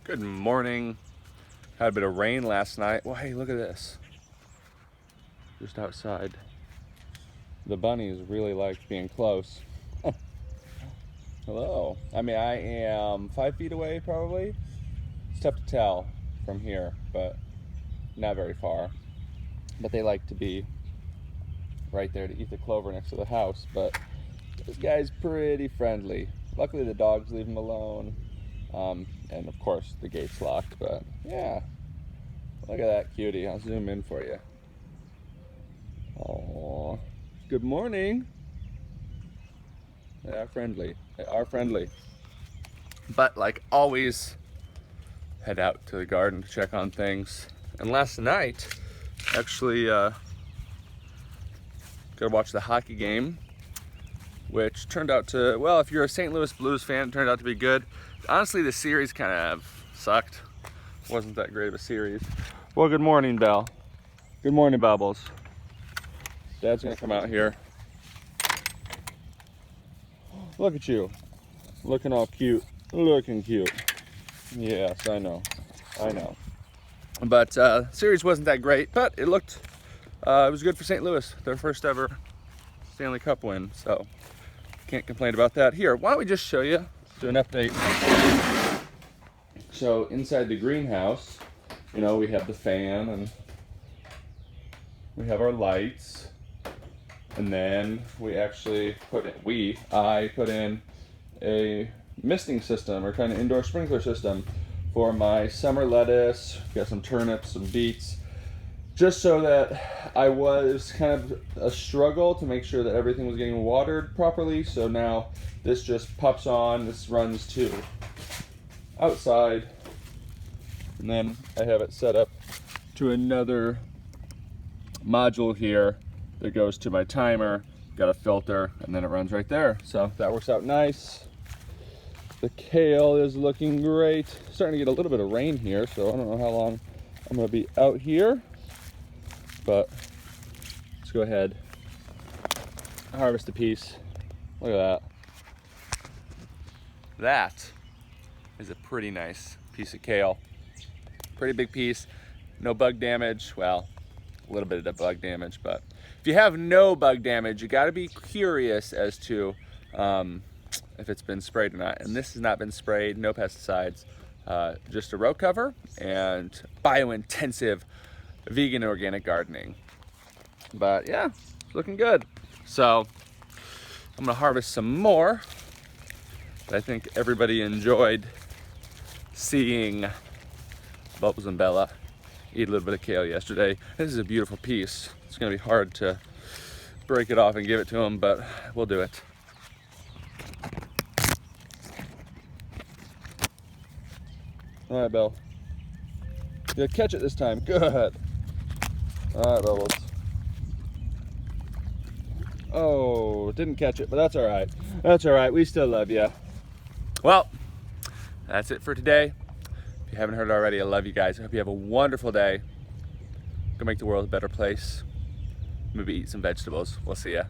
Good morning. Had a bit of rain last night. Well, hey, look at this. Just outside. The bunnies really like being close. Hello. I mean, I am 5 feet away probably. It's tough to tell from here, but not very far. But they like to be right there to eat the clover next to the house. But this guy's pretty friendly. Luckily the dogs leave him alone. And of course the gate's locked, but yeah. Look at that cutie. I'll zoom in for you. Oh, good morning. They are friendly. They are friendly. But like always, head out to the garden to check on things. And last night, actually, got to watch the hockey game, which turned out to, well, if you're a St. Louis Blues fan, it turned out to be good. Honestly, the series kind of sucked. Wasn't that great of a series. Well, good morning, Belle. Good morning, Bubbles. Dad's gonna come out here. Look at you. Looking all cute. Looking cute. Yes, I know. I know. But series wasn't that great, but it looked, it was good for St. Louis. Their first ever Stanley Cup win, so can't complain about that. Here, why don't we just show you, do an update. So inside the greenhouse, you know, we have the fan and we have our lights, and then we actually I put in a misting system, or kind of indoor sprinkler system for my summer lettuce. Got some turnips, some beets, just so that I was kind of a struggle to make sure that everything was getting watered properly. So now this just pops on, this runs to outside, and then I have it set up to another module here that goes to my timer. Got a filter, and then it runs right there. So that works out nice. The kale is looking great. Starting to get a little bit of rain here, so I don't know how long I'm gonna be out here, but let's go ahead, harvest a piece. Look at that. That is a pretty nice piece of kale. Pretty big piece, no bug damage. Well, a little bit of bug damage, but if you have no bug damage, you gotta be curious as to if it's been sprayed or not. And this has not been sprayed, no pesticides, just a row cover and bio-intensive vegan organic gardening. But yeah, it's looking good. So I'm gonna harvest some more. But I think everybody enjoyed seeing Bubbles and Bella eat a little bit of kale yesterday. This is a beautiful piece. It's gonna be hard to break it off and give it to them, but we'll do it. All right, Belle. Yeah, catch it this time. Good. All right, Bubbles. Oh, didn't catch it, but that's all right. That's all right. We still love you. Well, that's it for today. If you haven't heard already, I love you guys. I hope you have a wonderful day. Go make the world a better place. Maybe eat some vegetables. We'll see ya.